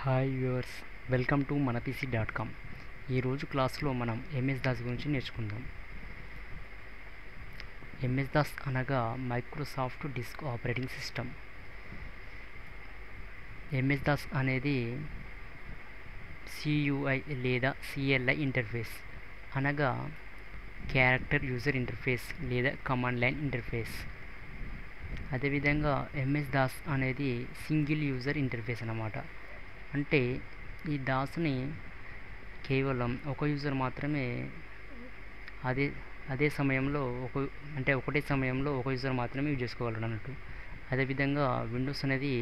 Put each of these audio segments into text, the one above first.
Hi viewers, welcome to మనపీసీ.com. ఈరోజు క్లాస్లో మనం ఎంఎస్ దాస్ గురించి నేర్చుకుందాం. ఎంఎస్ దాస్ అనగా Microsoft disc operating system. MS Das అనేది సియుఐ లేదా సిఎల్ఐ ఇంటర్ఫేస్ అనగా క్యారెక్టర్ యూజర్ ఇంటర్ఫేస్ లేదా కమాండ్ లైన్ ఇంటర్ఫేస్. అదేవిధంగా ఎంఎస్ దాస్ అనేది సింగిల్ యూజర్ ఇంటర్ఫేస్ అన్నమాట. అంటే ఈ దాస్ని కేవలం ఒక యూజర్ మాత్రమే అదే సమయంలో ఒకటే సమయంలో ఒక యూజర్ మాత్రమే యూజ్ చేసుకోగలడు అన్నట్టు. అదేవిధంగా విండోస్ అనేది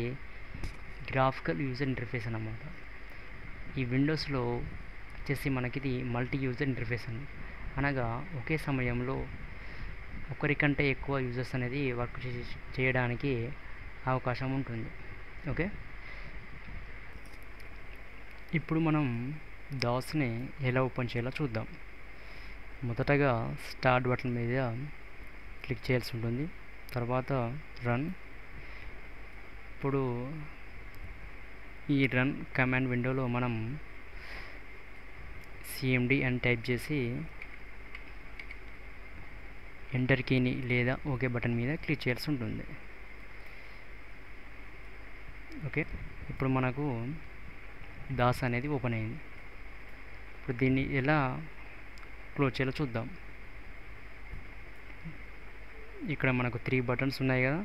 గ్రాఫికల్ యూజర్ ఇంటర్ఫేస్ అన్నమాట. ఈ విండోస్లో వచ్చేసి మనకిది మల్టీ యూజర్ ఇంటర్ఫేస్ అనగా ఒకే సమయంలో ఒకరికంటే ఎక్కువ యూజర్స్ అనేది వర్క్ చేయడానికి అవకాశం ఉంటుంది. ఓకే, ఇప్పుడు మనం దాస్ని ఎలా ఓపెన్ చేయాలో చూద్దాం. మొదటగా స్టార్ట్ బటన్ మీద క్లిక్ చేయాల్సి ఉంటుంది. తర్వాత రన్. ఇప్పుడు ఈ రన్ కమాండ్ విండోలో మనం సిఎండి అని టైప్ చేసి ఎంటర్ కీని లేదా ఓకే బటన్ మీద క్లిక్ చేయాల్సి ఉంటుంది. ఓకే, ఇప్పుడు మనకు దాస్ అనేది ఓపెన్ అయింది. ఇప్పుడు దీన్ని ఎలా క్లోజ్ చేయాలో చూద్దాం. ఇక్కడ మనకు 3 బటన్స్ ఉన్నాయి కదా.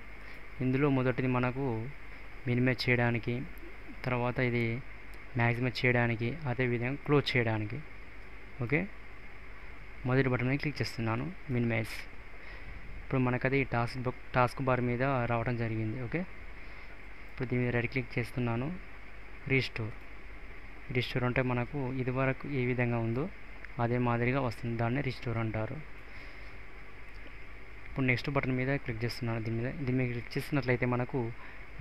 ఇందులో మొదటిది మనకు మినిమైజ్ చేయడానికి, తర్వాత ఇది మ్యాక్సిమైజ్ చేయడానికి, అదేవిధంగా క్లోజ్ చేయడానికి. ఓకే, మొదటి బటన్ మీద క్లిక్ చేస్తున్నాను, మినిమైజ్. ఇప్పుడు మనకు అది టాస్క్ బార్ మీద రావడం జరిగింది. ఓకే, ఇప్పుడు దీని మీద రైట్ క్లిక్ చేస్తున్నాను, రీస్టోర్ అంటే మనకు ఇదివరకు ఏ విధంగా ఉందో అదే మాదిరిగా వస్తుంది, దాన్ని రీస్టోర్ అంటారు. ఇప్పుడు నెక్స్ట్ బటన్ మీద క్లిక్ చేస్తున్నాను. దీని మీద క్లిక్ చేసినట్లయితే మనకు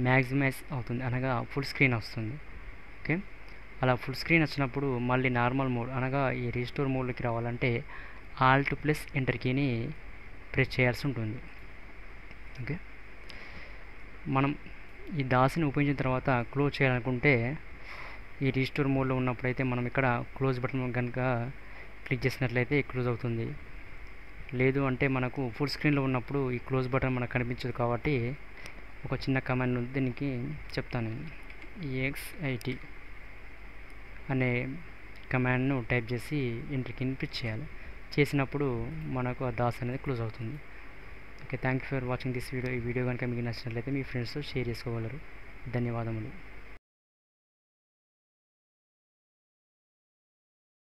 మ్యాక్సిమైజ్ అవుతుంది, అనగా ఫుల్ స్క్రీన్ వస్తుంది. ఓకే, అలా ఫుల్ స్క్రీన్ వచ్చినప్పుడు మళ్ళీ నార్మల్ మోడ్ అనగా ఈ రీస్టోర్ మోడ్లోకి రావాలంటే ఆల్ట్ ప్లస్ ఎంటర్ కీని ప్రెస్ చేయాల్సి ఉంటుంది. ఓకే, మనం ఈ దాస్ని ఉపయోగించిన తర్వాత క్లోజ్ చేయాలనుకుంటే ఈ రీస్టోర్ మోడ్లో ఉన్నప్పుడైతే మనం ఇక్కడ క్లోజ్ బటన్ కనుక క్లిక్ చేసినట్లయితే క్లోజ్ అవుతుంది. లేదు అంటే మనకు ఫుల్ స్క్రీన్లో ఉన్నప్పుడు ఈ క్లోజ్ బటన్ మనకు కనిపించదు. కాబట్టి ఒక చిన్న కమాండ్ దీనికి చెప్తాను. EXIT అనే కమాండ్ను టైప్ చేసి ఎంటర్ కీని ప్రెస్ చేయాలి. చేసినప్పుడు మనకు ఆ దాస్ అనేది క్లోజ్ అవుతుంది. Okay, thank you for watching this video. ఈ వీడియో కనుక మీకు నచ్చినట్లయితే మీ ఫ్రెండ్స్తో షేర్ చేసుకోగలరు. ధన్యవాదములు.